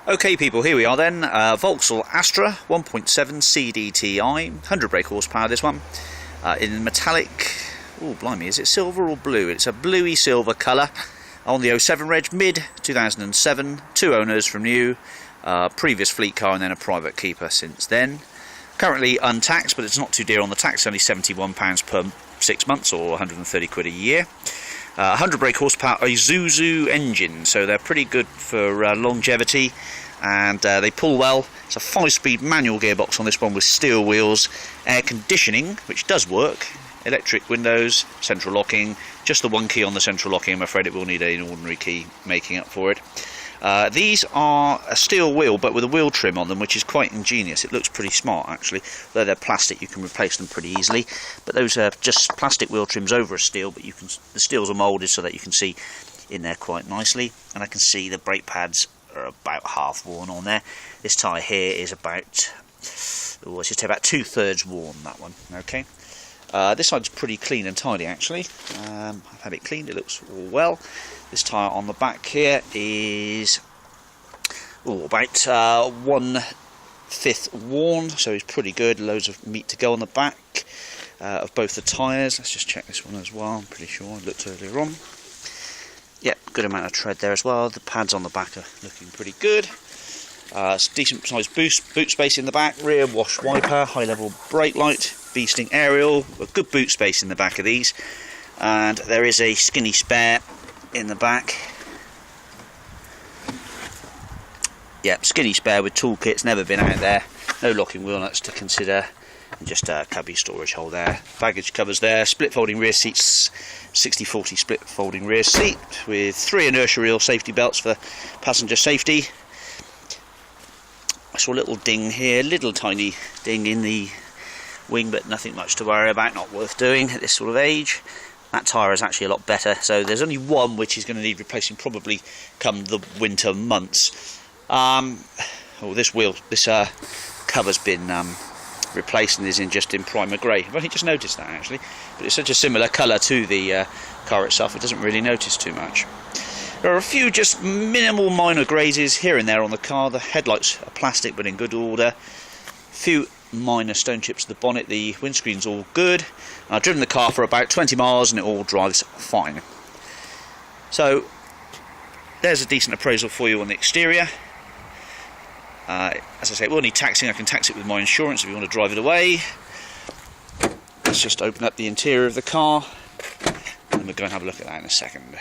Okay people, here we are then, Vauxhall Astra 1.7 CDTI, 100 brake horsepower this one, in metallic, oh blimey, is it silver or blue? It's a bluey silver colour, on the 07 reg, mid 2007, 2 owners from new, previous fleet car and then a private keeper since then. Currently untaxed, but it's not too dear on the tax, only £71 per 6 months or 130 quid a year. 100 brake horsepower Isuzu engine, so they're pretty good for longevity, and they pull well. It's a 5-speed manual gearbox on this one with steel wheels, air conditioning, which does work, electric windows, central locking, just the one key on the central locking. I'm afraid it will need an ordinary key making up for it. These are a steel wheel but with a wheel trim on them, which is quite ingenious. It looks pretty smart actually. Though they're plastic, you can replace them pretty easily, but those are just plastic wheel trims over a steel, but the steels are moulded so that you can see in there quite nicely, and I can see the brake pads are about half worn on there. This tyre here is about, I should say about 2/3 worn, that one. Okay. This side's pretty clean and tidy actually. I've had it cleaned, it looks all well. This tyre on the back here is about 1/5 worn, so it's pretty good. Loads of meat to go on the back of both the tyres. Let's just check this one as well. I'm pretty sure I looked earlier on. Yep, good amount of tread there as well. The pads on the back are looking pretty good. It's decent sized boot space in the back, rear wash wiper, high level brake light, bee-sting aerial, a good boot space in the back of these, and there is a skinny spare in the back. Yep, skinny spare with toolkits, never been out there, no locking wheel nuts to consider, and just a cubby storage hole there. Baggage covers there, split folding rear seats, 60/40 split folding rear seat with 3 inertia reel safety belts for passenger safety. I saw a little ding here, little tiny ding in the wing, but nothing much to worry about, not worth doing at this sort of age. That tyre is actually a lot better, so there's only one which is going to need replacing probably come the winter months. This cover's been replaced and is just in primer grey. I've only just noticed that actually, but it's such a similar colour to the car itself, it doesn't really notice too much. There are a few just minimal minor grazes here and there on the car. The headlights are plastic but in good order. A few minor stone chips to the bonnet. The windscreen's all good. I've driven the car for about 20 miles and it all drives fine. So there's a decent appraisal for you on the exterior. As I say, it will need taxing. I can tax it with my insurance if you want to drive it away. Let's just open up the interior of the car and we'll go and have a look at that in a second.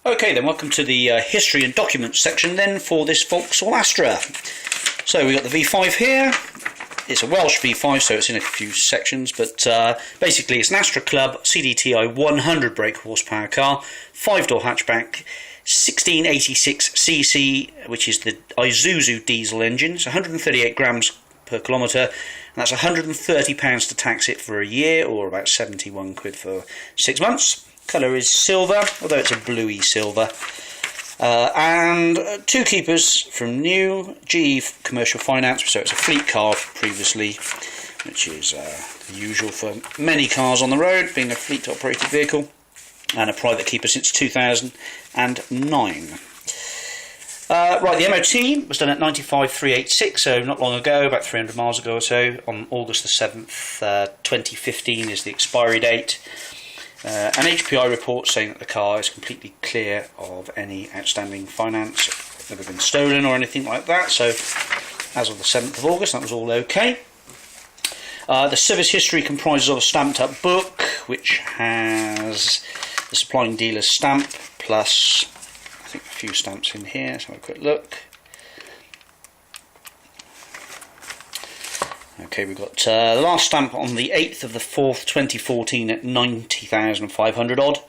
Okay then, welcome to the history and documents section then for this Vauxhall Astra. So we've got the V5 here. It's a Welsh V5, so it's in a few sections, but basically it's an Astra Club CDTI 100 brake horsepower car, 5-door hatchback, 1686cc, which is the Isuzu diesel engine. It's 138 grams per kilometre, and that's £130 to tax it for a year, or about 71 quid for 6 months. Colour is silver, although it's a bluey silver. And 2 keepers from new, GE Commercial Finance, so it's a fleet car previously, which is the usual for many cars on the road, being a fleet operated vehicle, and a private keeper since 2009. Right, the MOT was done at 95,386, so not long ago, about 300 miles ago or so, on August the 7th, 2015 is the expiry date. An HPI report saying that the car is completely clear of any outstanding finance, never been stolen or anything like that, so as of the 7th of August that was all okay. The service history comprises of a stamped up book which has the supplying dealer's stamp plus I think a few stamps in here. Let's have a quick look. Okay, we've got the last stamp on the 8th of the 4th 2014 at 90,500 odd,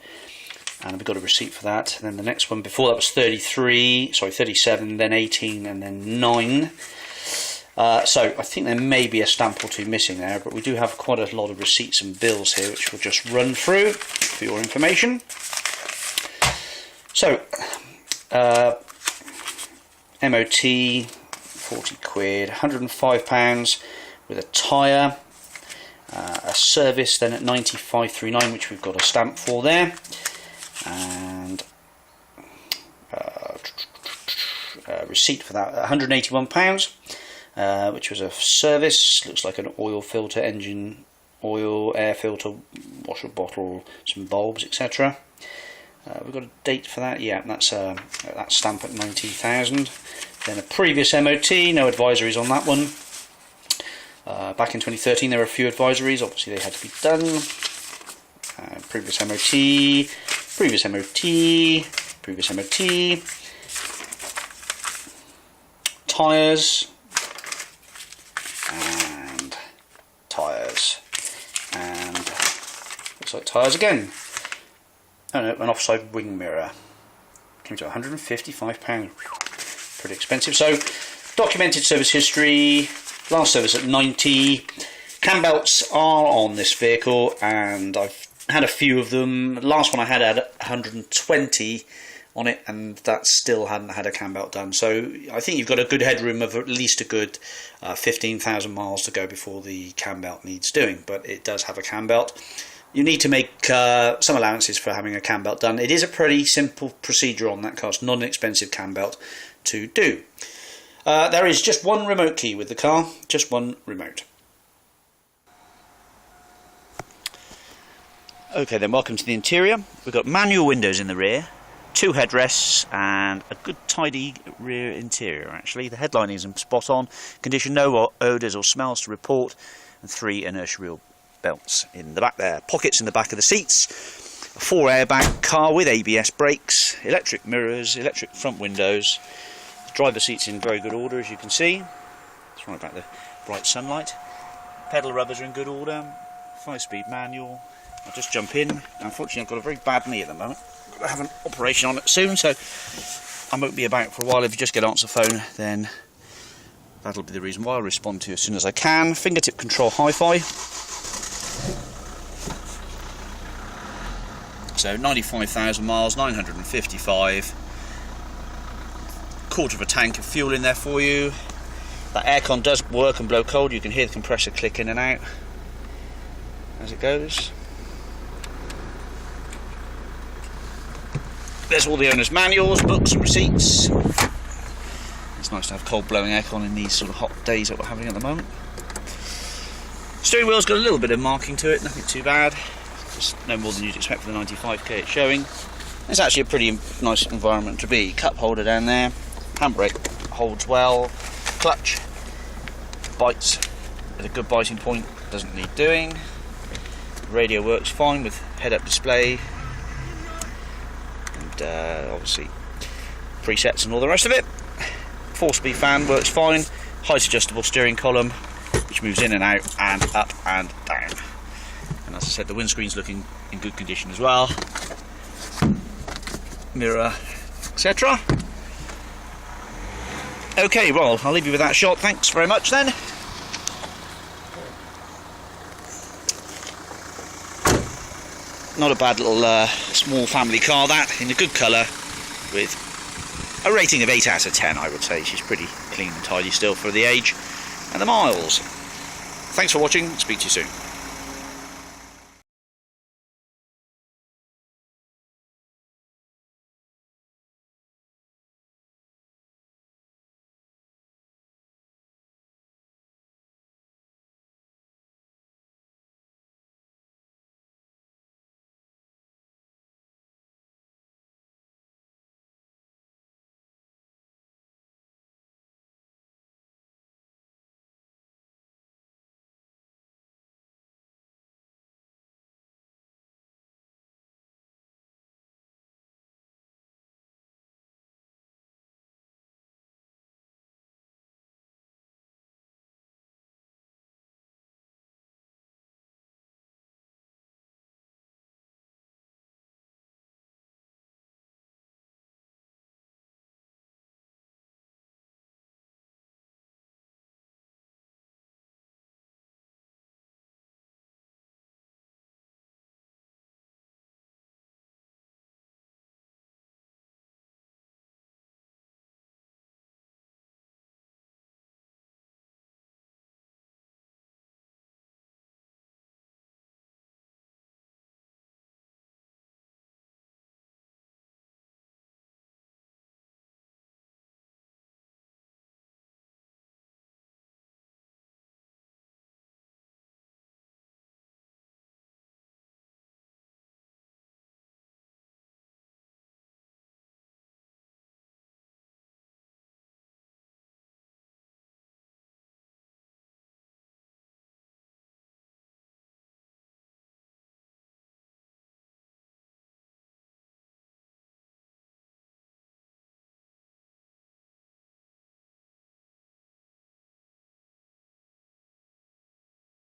and we've got a receipt for that. And then the next one before that was 37, then 18, and then 9. So I think there may be a stamp or two missing there, but we do have quite a lot of receipts and bills here which we'll just run through for your information. So MOT 40 quid, £105 with a tyre, a service then at 95,390, which we've got a stamp for there, and receipt for that, £181, which was a service. Looks like an oil filter, engine oil, air filter, washer bottle, some bulbs, etc. We've got a date for that. Yeah, that's that stamp at 90,000. Then a previous MOT, no advisories on that one. Back in 2013 there were a few advisories, obviously they had to be done. Previous MOT, previous MOT, previous MOT. Tyres, and tyres, and looks like tyres again. Oh no, an offside wing mirror. Came to £155. Pretty expensive. So, documented service history. Last service at 90. Cam belts are on this vehicle, and I've had a few of them. The last one I had 120 on it, and that still hadn't had a cam belt done. So I think you've got a good headroom of at least a good 15,000 miles to go before the cam belt needs doing. But it does have a cam belt. You need to make some allowances for having a cam belt done. It is a pretty simple procedure on that car. It's not an expensive cam belt to do. There is just one remote key with the car, just one remote. Okay then, welcome to the interior. We've got manual windows in the rear, 2 headrests, and a good tidy rear interior actually. The headlining is in spot on condition, no odours or smells to report, and 3 inertia wheel belts in the back there. Pockets in the back of the seats, a 4 airbag car with ABS brakes, electric mirrors, electric front windows. The driver seat's in very good order, as you can see. It's right back the bright sunlight. Pedal rubbers are in good order. 5-speed manual. I'll just jump in. Unfortunately, I've got a very bad knee at the moment. I've got to have an operation on it soon, so I won't be about for a while. If you just get answer phone, then that'll be the reason why. I'll respond to you as soon as I can. Fingertip control hi-fi. So 95,000 miles, 955. Quarter of a tank of fuel in there for you. That aircon does work and blow cold. You can hear the compressor click in and out as it goes. There's all the owner's manuals, books and receipts. It's nice to have cold blowing aircon in these sort of hot days that we're having at the moment. Steering wheel's got a little bit of marking to it, nothing too bad. Just no more than you'd expect for the 95k it's showing. It's actually a pretty nice environment to be. Cup holder down there. Handbrake holds well. Clutch bites at a good biting point, doesn't need doing. Radio works fine with head-up display, and obviously presets and all the rest of it. 4-speed fan works fine. Height adjustable steering column, which moves in and out and up and down. And as I said, the windscreen's looking in good condition as well. Mirror, etc. Okay, well, I'll leave you with that shot. Thanks very much then. Not a bad little small family car, that, in a good colour, with a rating of 8 out of 10, I would say. She's pretty clean and tidy still for the age and the miles. Thanks for watching. Speak to you soon.